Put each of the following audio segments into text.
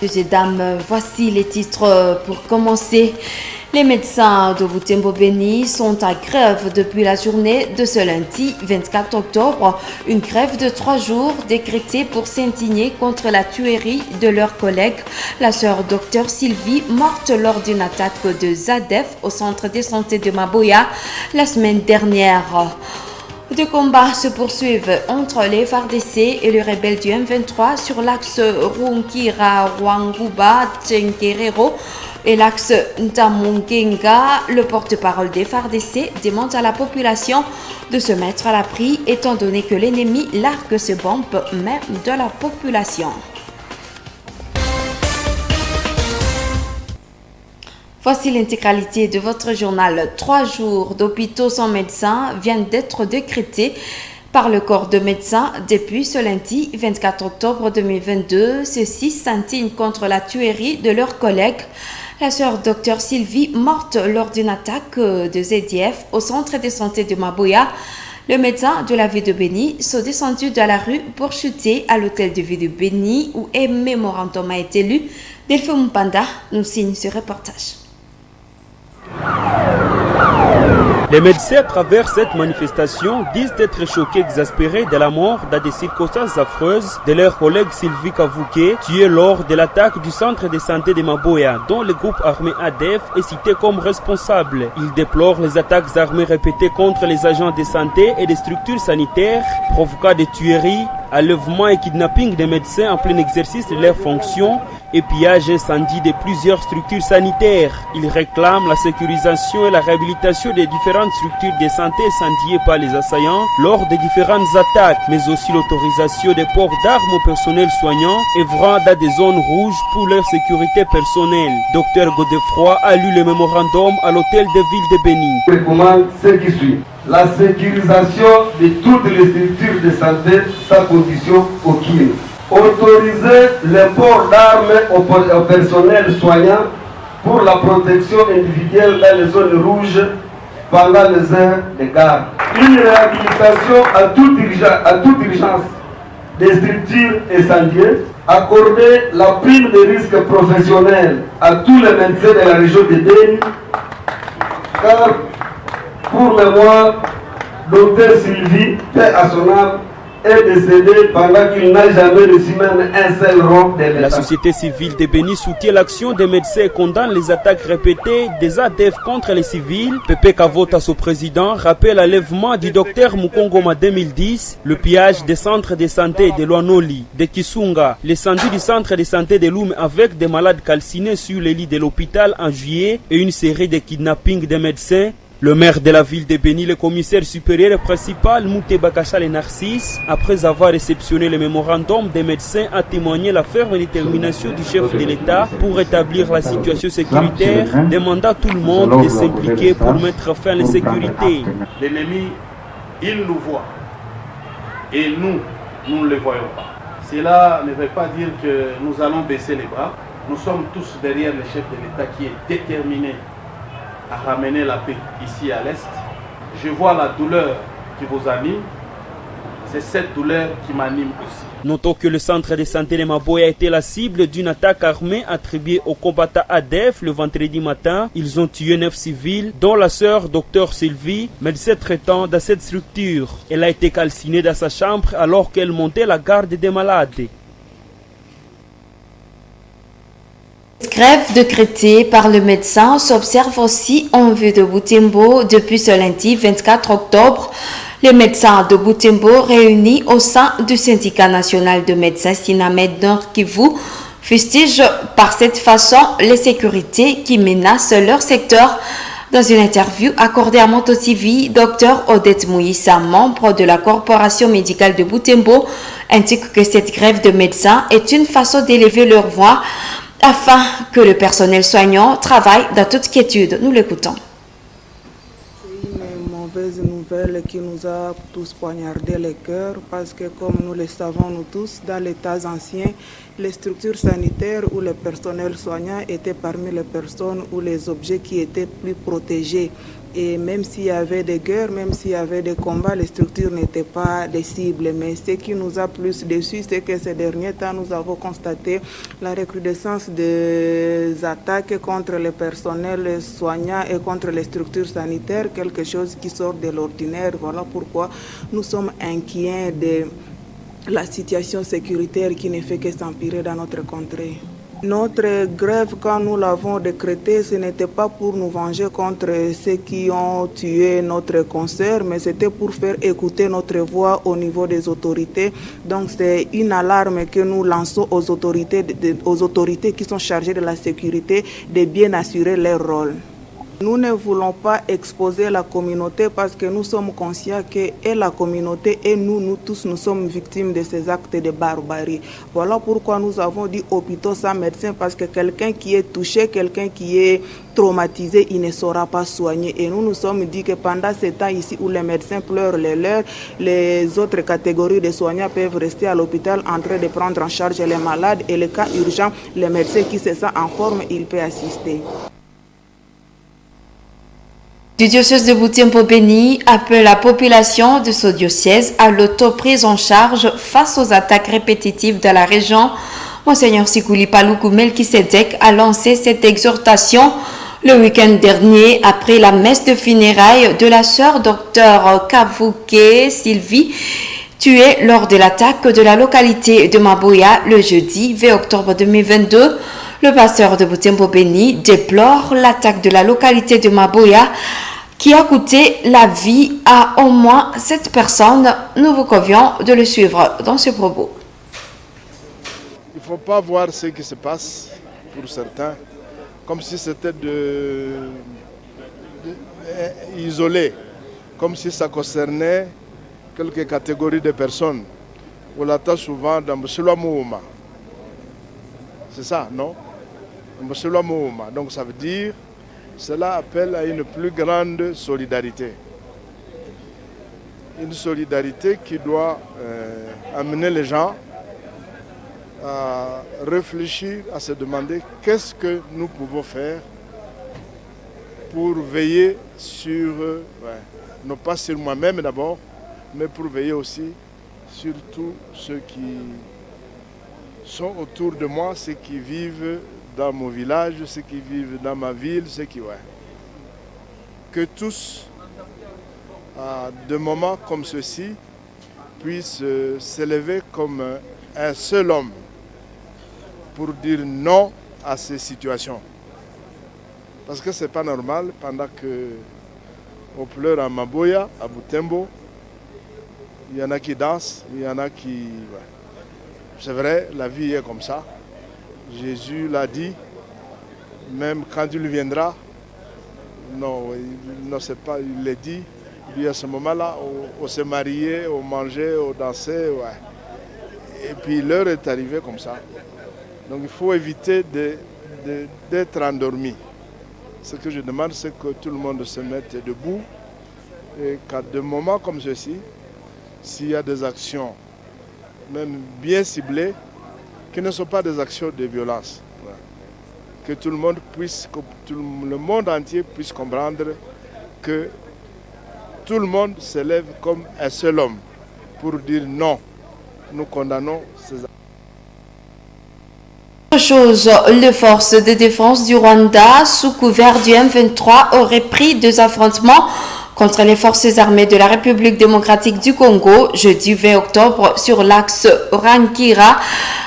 Messieurs et dames, voici les titres pour commencer. Les médecins de Butembo-Beni sont à grève depuis la journée de ce lundi 24 octobre. Une grève de 3 jours décrétée pour s'indigner contre la tuerie de leur collègue, la sœur Dr Sylvie, morte lors d'une attaque de ZADF au centre de santé de Maboya la semaine dernière. Des combats se poursuivent entre les FARDC et les rebelles du M23 sur l'axe Runkira-Wanguba-Tchenkerero et l'axe Ntamungenga. Le porte-parole des FARDC demande à la population de se mettre à l'abri étant donné que l'ennemi largue ses bombes même de la population. Voici l'intégralité de votre journal. 3 jours d'hôpitaux sans médecin viennent d'être décrétés par le corps de médecins depuis ce lundi 24 octobre 2022. Ceux-ci s'indignent contre la tuerie de leur collègue, la sœur Dr Sylvie, morte lors d'une attaque de ZDF au centre de santé de Maboya. Le médecin de la ville de Beni sont descendus de la rue pour chuter à l'hôtel de ville de Beni où un mémorandum a été lu. Delphine Mpanda nous signe ce reportage. Les médecins à travers cette manifestation disent être choqués, exaspérés de la mort dans des circonstances affreuses de leur collègue Sylvie Kavouké, tuée lors de l'attaque du centre de santé de Maboya, dont le groupe armé ADF est cité comme responsable. Ils déplorent les attaques armées répétées contre les agents de santé et des structures sanitaires, provoquant des tueries, enlèvements et kidnapping des médecins en plein exercice de leurs fonctions et pillage et incendie de plusieurs structures sanitaires. Ils réclament la sécurisation et la réhabilitation des différentes structures de santé incendiées par les assaillants lors des différentes attaques, mais aussi l'autorisation des ports d'armes au personnel soignant œuvrant dans des zones rouges pour leur sécurité personnelle. Dr Godefroy a lu le mémorandum à l'hôtel de ville de Beni. Je recommande ce qui suit. La sécurisation de toutes les structures de santé sans condition aucune. Autoriser le port d'armes au personnel soignant pour la protection individuelle dans les zones rouges pendant les heures de garde. Une réhabilitation à toute urgence des structures incendiées. Accorder la prime de risque professionnel à tous les médecins de la région de Beni, car pour mémoire, Dr Sylvie, paix à son âme, est décédé pendant qu'il n'a jamais reçu même un seul rond de l'État. La société civile de Beni soutient l'action des médecins et condamne les attaques répétées des ADF contre les civils. Pepe Kavota, son président, rappelle l'enlèvement du docteur Mukongoma 2010, le pillage des centres de santé de Loanoli, de Kisunga, l'incendie du centre de santé de Loum avec des malades calcinés sur les lits de l'hôpital en juillet et une série de kidnappings des médecins. Le maire de la ville de Beni, le commissaire supérieur principal Mouté Bakachal et Narcisse, après avoir réceptionné le mémorandum des médecins, a témoigné la ferme détermination du chef de l'État pour rétablir la situation sécuritaire, demandant à tout le monde de s'impliquer pour mettre fin à l'insécurité. L'ennemi, il nous voit et nous ne le voyons pas. Cela ne veut pas dire que nous allons baisser les bras. Nous sommes tous derrière le chef de l'État qui est déterminé à ramener la paix ici à l'Est. Je vois la douleur qui vous anime. C'est cette douleur qui m'anime aussi. Notons que le centre de santé de Maboya a été la cible d'une attaque armée attribuée aux combattants ADF le vendredi matin. Ils ont tué 9 civils, dont la sœur Dr Sylvie, médecin traitant dans cette structure. Elle a été calcinée dans sa chambre alors qu'elle montait la garde des malades. Grève décrétée par le médecin s'observe aussi en vue de Butembo depuis ce lundi 24 octobre. Les médecins de Butembo réunis au sein du syndicat national de médecins Sinamed Nord Kivu fustigent par cette façon les sécurités qui menacent leur secteur. Dans une interview accordée à Moto TV, Dr Odette Mouissa, membre de la corporation médicale de Butembo, indique que cette grève de médecins est une façon d'élever leur voix afin que le personnel soignant travaille dans toute quiétude. Nous l'écoutons. C'est une mauvaise nouvelle qui nous a tous poignardé le cœur parce que, comme nous le savons nous tous, dans les temps anciens, les structures sanitaires où le personnel soignant était parmi les personnes ou les objets qui étaient plus protégés Et même s'il y avait des guerres, même s'il y avait des combats, les structures n'étaient pas des cibles. Mais ce qui nous a plus déçu, c'est que ces derniers temps, nous avons constaté la recrudescence des attaques contre les personnels soignants et contre les structures sanitaires, quelque chose qui sort de l'ordinaire. Voilà pourquoi nous sommes inquiets de la situation sécuritaire qui ne fait que s'empirer dans notre contrée. Notre grève, quand nous l'avons décrétée, ce n'était pas pour nous venger contre ceux qui ont tué notre concert, mais c'était pour faire écouter notre voix au niveau des autorités. Donc c'est une alarme que nous lançons aux autorités qui sont chargées de la sécurité de bien assurer leur rôle. Nous ne voulons pas exposer la communauté parce que nous sommes conscients que et la communauté et nous tous, nous sommes victimes de ces actes de barbarie. Voilà pourquoi nous avons dit hôpitaux sans médecin, parce que quelqu'un qui est touché, quelqu'un qui est traumatisé, il ne saura pas soigner. Et nous nous sommes dit que pendant ce temps ici où les médecins pleurent les leurs, les autres catégories de soignants peuvent rester à l'hôpital en train de prendre en charge les malades et les cas urgents, les médecins qui se sentent en forme, ils peuvent assister. Du diocèse de Butembo-Beni appelle la population de ce diocèse à l'auto-prise en charge face aux attaques répétitives de la région. Monseigneur Sikuli Paluku Melkisedek a lancé cette exhortation le week-end dernier après la messe de funérailles de la sœur Dr Kavuke Sylvie, tuée lors de l'attaque de la localité de Maboya le jeudi 20 octobre 2022. Le pasteur de Butembo-Beni déplore l'attaque de la localité de Maboya qui a coûté la vie à au moins 7 personnes. Nous vous convions de le suivre dans ce propos. Il ne faut pas voir ce qui se passe pour certains comme si c'était isolé, comme si ça concernait quelques catégories de personnes. On l'attend souvent dans Moussula Mouma. C'est ça, non? Moussula Mouma. Donc ça veut dire, cela appelle à une plus grande solidarité. Une solidarité qui doit amener les gens à réfléchir, à se demander qu'est-ce que nous pouvons faire pour veiller sur, non pas sur moi-même d'abord, mais pour veiller aussi sur tous ceux qui sont autour de moi, ceux qui vivent dans mon village, ceux qui vivent dans ma ville, ceux qui... Que tous, à des moments comme ceci, puissent s'élever comme un seul homme pour dire non à ces situations. Parce que ce n'est pas normal, pendant qu'on pleure à Maboya, à Butembo, il y en a qui dansent, il y en a qui... C'est vrai, la vie est comme ça. Jésus l'a dit, même quand il viendra, non, c'est pas, il l'a dit, il dit à ce moment-là, on s'est marié, on mangeait, on dansait, Et puis l'heure est arrivée comme ça. Donc il faut éviter d'être endormi. Ce que je demande, c'est que tout le monde se mette debout et qu'à des moments comme ceci, s'il y a des actions, même bien ciblées, qui ne sont pas des actions de violence. Que tout le monde puisse, que tout le monde entier puisse comprendre que tout le monde s'élève comme un seul homme pour dire non. Nous condamnons ces actes. Autre chose, les forces de défense du Rwanda, sous couvert du M23, auraient pris 2 affrontements contre les forces armées de la République démocratique du Congo jeudi 20 octobre sur l'axe Rankira,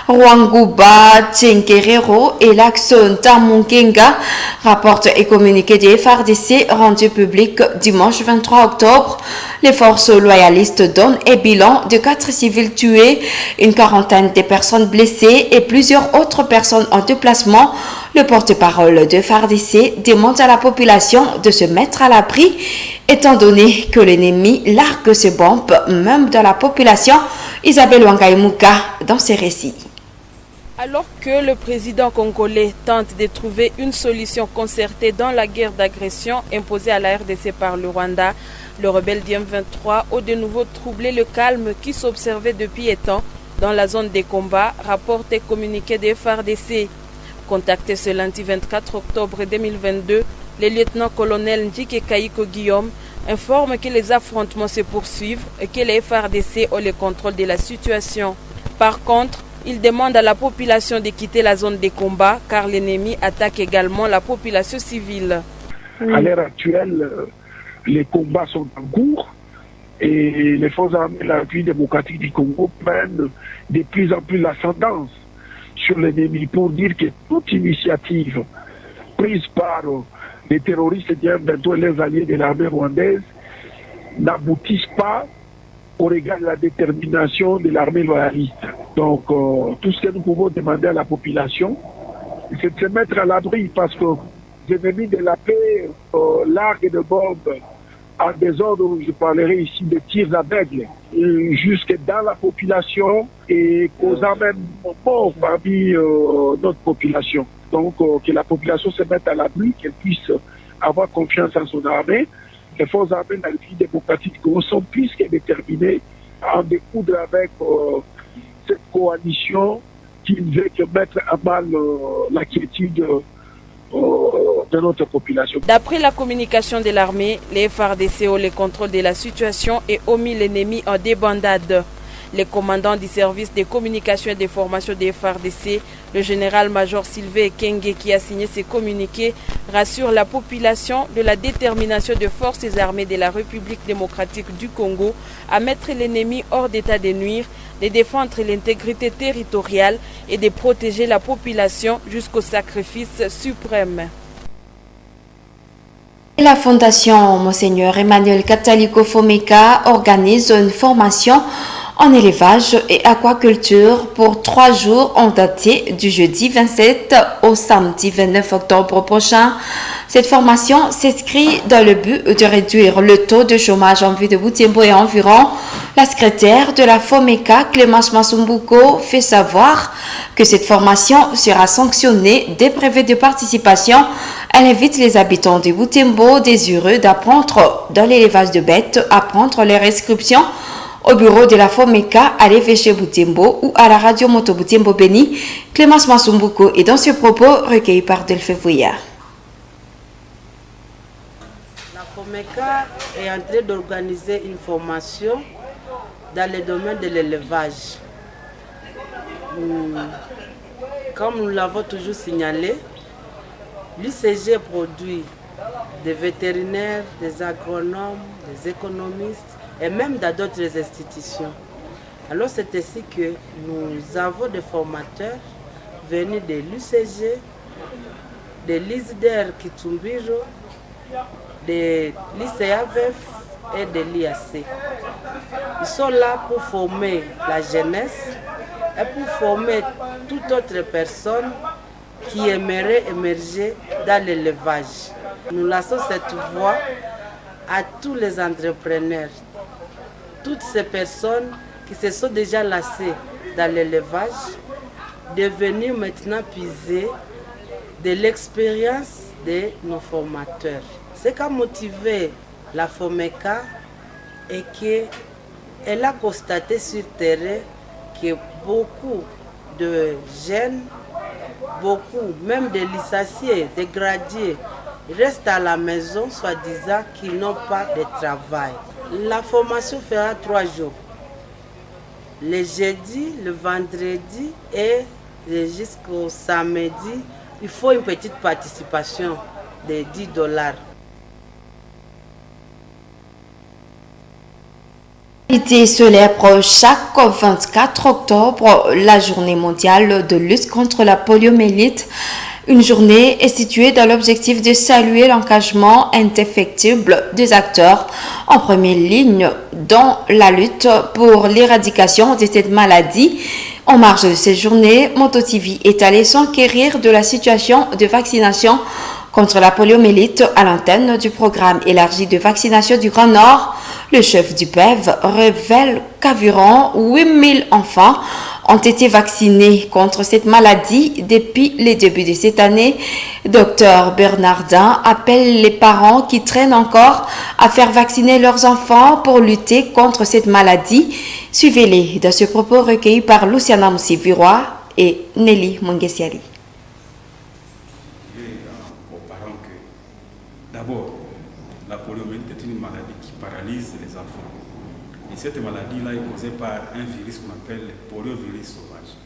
Rwanguba, Tchenkerero et l'axe Ntamungenga, rapporte et communiqué des FARDC rendu public dimanche 23 octobre. Les forces loyalistes donnent un bilan de 4 civils tués, une quarantaine de personnes blessées et plusieurs autres personnes en déplacement. Le porte-parole de FARDC demande à la population de se mettre à l'abri, étant donné que l'ennemi largue ses bombes, même dans la population. Isabelle Wangaimuka dans ses récits. Alors que le président congolais tente de trouver une solution concertée dans la guerre d'agression imposée à la RDC par le Rwanda, le rebelle du M23 a de nouveau troublé le calme qui s'observait depuis un temps dans la zone des combats, rapporte et communiqué des FARDC. Contacté ce lundi 24 octobre 2022, Le lieutenant-colonel Ndjike Kaiko Guillaume informe que les affrontements se poursuivent et que les FARDC ont le contrôle de la situation. Par contre, il demande à la population de quitter la zone des combats car l'ennemi attaque également la population civile. À l'heure actuelle, les combats sont en cours et les forces armées de la République démocratique du Congo prennent de plus en plus l'ascendance sur l'ennemi pour dire que toute initiative prise par les terroristes du M23 et les alliés de l'armée rwandaise n'aboutissent pas au regard de la détermination de l'armée loyaliste. Donc, tout ce que nous pouvons demander à la population, c'est de se mettre à l'abri parce que les ennemis de la paix, l'arc de bombes, en désordre, je parlerai ici de tirs aveugles, jusque dans la population et causant même mort parmi notre population. Donc, que la population se mette à l'abri, qu'elle puisse avoir confiance en son armée. Les forces armées de la République démocratique sont plus que déterminées à en découdre avec cette coalition qui ne veut que mettre à mal la quiétude de notre population. D'après la communication de l'armée, les FARDC ont le contrôle de la situation et ont mis l'ennemi en débandade. Le commandant du service de communication et de formation des FARDC, le général-major Sylvain Ekenge, qui a signé ces communiqués, rassure la population de la détermination des forces armées de la République démocratique du Congo à mettre l'ennemi hors d'état de nuire, de défendre l'intégrité territoriale et de protéger la population jusqu'au sacrifice suprême. La Fondation Monseigneur Emmanuel Kataliko Fomeka organise une formation en élevage et aquaculture pour 3 jours en daté du jeudi 27 au samedi 29 octobre prochain. Cette formation s'inscrit dans le but de réduire le taux de chômage en vue de Butembo et environ. La secrétaire de la FOMECA, Clémence Masumbuko, fait savoir que cette formation sera sanctionnée des brevets de participation. Elle invite les habitants de Butembo désireux d'apprendre dans l'élevage de bêtes à prendre les inscriptions au bureau de la FOMECA à l'évêché Butembo ou à la radio Moto Butembo Béni. Clémence Masumbuko est dans ce propos recueilli par Delphes Vouillard. La FOMECA est en train d'organiser une formation dans le domaine de l'élevage. Comme nous l'avons toujours signalé, l'UCG produit des vétérinaires, des agronomes, des économistes et même dans d'autres institutions. Alors c'est ainsi que nous avons des formateurs venus de l'UCG, de l'ISDER Kitumbiro, de l'ICAVF et de l'IAC. Ils sont là pour former la jeunesse et pour former toute autre personne qui aimerait émerger dans l'élevage. Nous laissons cette voie à tous les entrepreneurs, toutes ces personnes qui se sont déjà lassées dans l'élevage, de venir maintenant puiser de l'expérience de nos formateurs. Ce qui a motivé la FOMECA est qu'elle a constaté sur le terrain que beaucoup de jeunes, beaucoup, même des licenciés, des gradués, restent à la maison, soi-disant qu'ils n'ont pas de travail. La formation fera 3 jours. Le jeudi, le vendredi et jusqu'au samedi, il faut une petite participation de $10. L'humanité célèbre chaque 24 octobre la journée mondiale de lutte contre la poliomyélite. Une journée instituée dans l'objectif de saluer l'engagement indéfectible des acteurs en première ligne dans la lutte pour l'éradication de cette maladie. En marge de cette journée, Moto TV est allé s'enquérir de la situation de vaccination contre la poliomyélite à l'antenne du programme élargi de vaccination du Grand Nord. Le chef du PEV révèle qu'environ 8000 enfants ont été vaccinés contre cette maladie depuis le début de cette année. Dr Bernardin appelle les parents qui traînent encore à faire vacciner leurs enfants pour lutter contre cette maladie. Suivez-les dans ce propos recueilli par Luciana Moussiviroa et Nelly Mungesiali. Aux parents que D'abord, la poliomyélite est une maladie qui paralyse les enfants. Et cette maladie-là est causée par un virus qu'on appelle le poliovirus sauvage.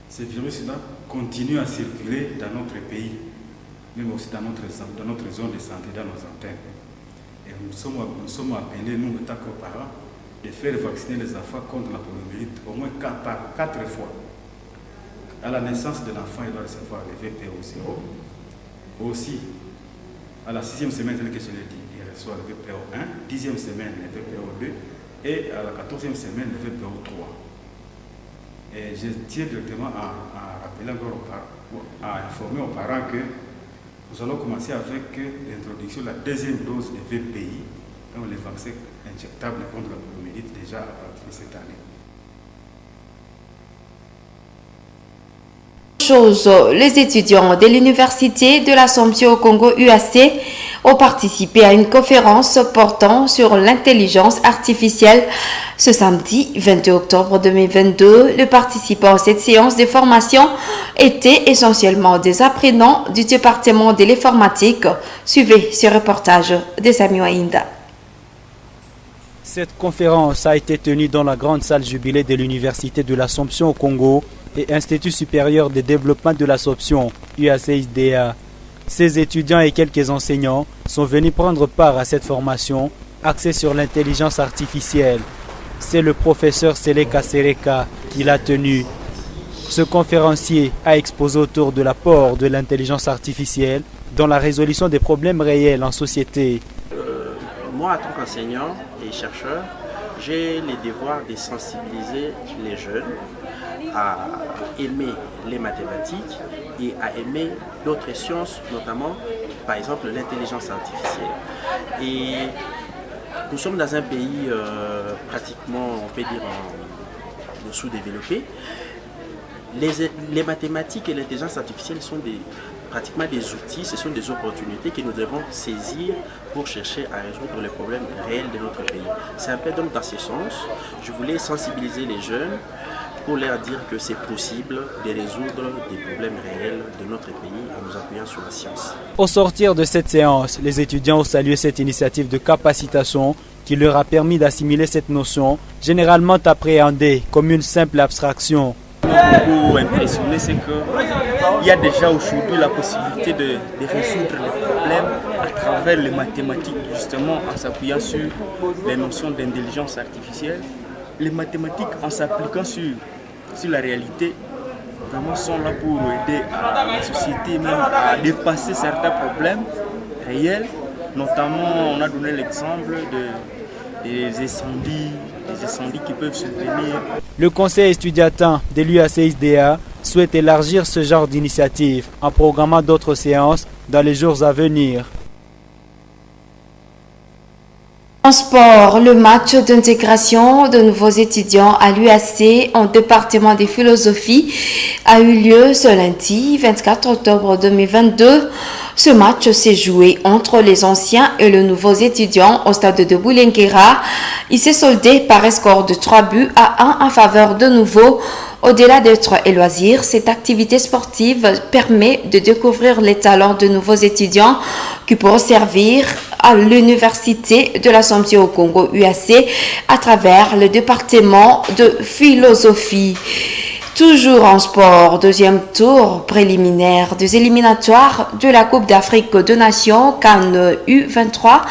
Ce virus-là continue à circuler dans notre pays, même aussi dans notre zone de santé, dans nos antennes. Et nous sommes appelés, nous, en tant que parents, de faire vacciner les enfants contre la poliomyélite au moins 4 fois. À la naissance de l'enfant, il doit recevoir le VPO 0. Aussi, à la 6e semaine, tel que je l'ai dit, il reçoit le VPO 1, 10e semaine, le VPO 2, et à la 14e semaine, le VPO 3. Et je tiens directement à rappeler encore à informer aux parents que nous allons commencer avec l'introduction de la 2e dose de VPI, donc les vaccins injectables contre la poliomyélite déjà à partir de cette année. Les étudiants de l'Université de l'Assomption au Congo UAC ont participé à une conférence portant sur l'intelligence artificielle ce samedi 22 octobre 2022. Les participants à cette séance de formation étaient essentiellement des apprenants du département de l'informatique. Suivez ce reportage de Sami Wainda. Cette conférence a été tenue dans la grande salle jubilée de l'Université de l'Assomption au Congo et Institut supérieur de développement de l'Assomption, UACISDA. Ces étudiants et quelques enseignants sont venus prendre part à cette formation axée sur l'intelligence artificielle. C'est le professeur Seleka Sereka qui l'a tenue. Ce conférencier a exposé autour de l'apport de l'intelligence artificielle dans la résolution des problèmes réels en société. Moi, en tant qu'enseignant et chercheur, j'ai le devoir de sensibiliser les jeunes à aimer les mathématiques et à aimer d'autres sciences, notamment, par exemple, l'intelligence artificielle. Et nous sommes dans un pays pratiquement, on peut dire, en sous-développé. Les mathématiques et l'intelligence artificielle sont pratiquement des outils, ce sont des opportunités que nous devons saisir pour chercher à résoudre les problèmes réels de notre pays. C'est un peu donc dans ce sens, je voulais sensibiliser les jeunes pour leur dire que c'est possible de résoudre des problèmes réels de notre pays en nous appuyant sur la science. Au sortir de cette séance, les étudiants ont salué cette initiative de capacitation qui leur a permis d'assimiler cette notion, généralement appréhendée comme une simple abstraction. Beaucoup impressionné, c'est qu'il y a déjà aujourd'hui la possibilité de résoudre les problèmes à travers les mathématiques, justement en s'appuyant sur les notions d'intelligence artificielle. Les mathématiques, en s'appliquant sur la réalité, vraiment sont là pour aider la société même à dépasser certains problèmes réels. Notamment, on a donné l'exemple des incendies qui peuvent survenir. Le conseil estudiantin de l'UACISDA souhaite élargir ce genre d'initiative en programmant d'autres séances dans les jours à venir. En sport, le match d'intégration de nouveaux étudiants à l'UAC en département de philosophie a eu lieu ce lundi 24 octobre 2022. Ce match s'est joué entre les anciens et les nouveaux étudiants au stade de Boulenguera. Il s'est soldé par un score de 3-1 en faveur de nouveaux. Au-delà d'être un loisir, cette activité sportive permet de découvrir les talents de nouveaux étudiants qui pourront servir à l'Université de l'Assomption au Congo UAC à travers le département de philosophie. Toujours en sport, deuxième tour préliminaire des éliminatoires de la Coupe d'Afrique de Nations CAN U23.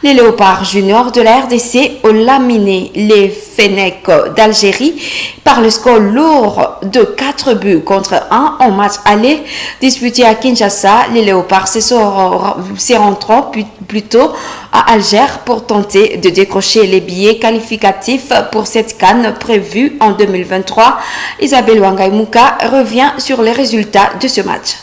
Les Léopards juniors de la RDC ont laminé les Fennecs d'Algérie par le score lourd de 4-1 en match aller disputé à Kinshasa. Les Léopards se rendront plutôt à Alger pour tenter de décrocher les billets qualificatifs pour cette CAN prévue en 2023. Isabelle Wangaïmouka revient sur les résultats de ce match.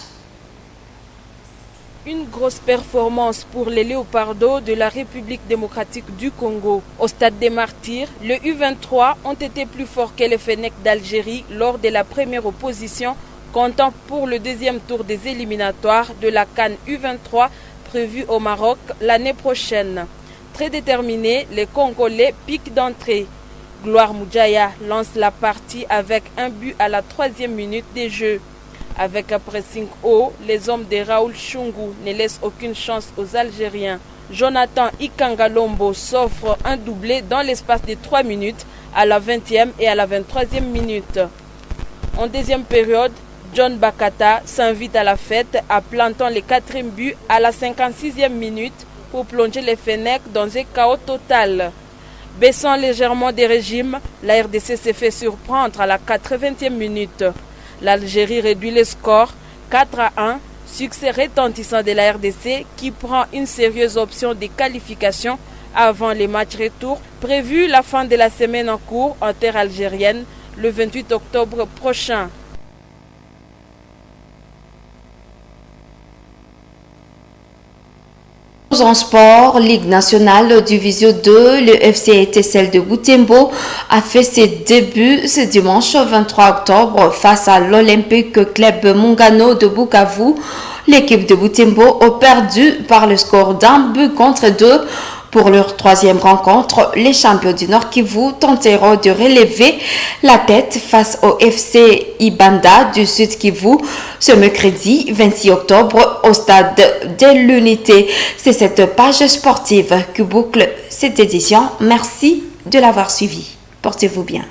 Une grosse performance pour les Léopardos de la République démocratique du Congo. Au stade des Martyrs, les U23 ont été plus forts que les Fennecs d'Algérie lors de la première opposition, comptant pour le deuxième tour des éliminatoires de la CAN U23 prévue au Maroc l'année prochaine. Très déterminés, les Congolais piquent d'entrée. Gloire Moudjaya lance la partie avec un but à la 3e minute des Jeux. Avec un pressing haut, les hommes de Raoul Chungu ne laissent aucune chance aux Algériens. Jonathan Ikangalombo s'offre un doublé dans l'espace de 3 minutes à la 20e et à la 23e minute. En deuxième période, John Bakata s'invite à la fête en plantant le 4e but à la 56e minute pour plonger les Fennecs dans un chaos total. Baissant légèrement des régimes, la RDC s'est fait surprendre à la 80e minute. L'Algérie réduit le score 4-1, succès retentissant de la RDC qui prend une sérieuse option de qualification avant les matchs retour prévus la fin de la semaine en cours en terre algérienne le 28 octobre prochain. En sport, Ligue nationale Division 2, le FC Etincelle de Butembo a fait ses débuts ce dimanche 23 octobre face à l'Olympique Club Mungano de Bukavu. L'équipe de Butembo a perdu par le score d'un but contre 2. Pour leur 3e rencontre, les champions du Nord Kivu tenteront de relever la tête face au FC Ibanda du Sud Kivu ce mercredi 26 octobre au stade de l'Unité. C'est cette page sportive qui boucle cette édition. Merci de l'avoir suivi. Portez-vous bien.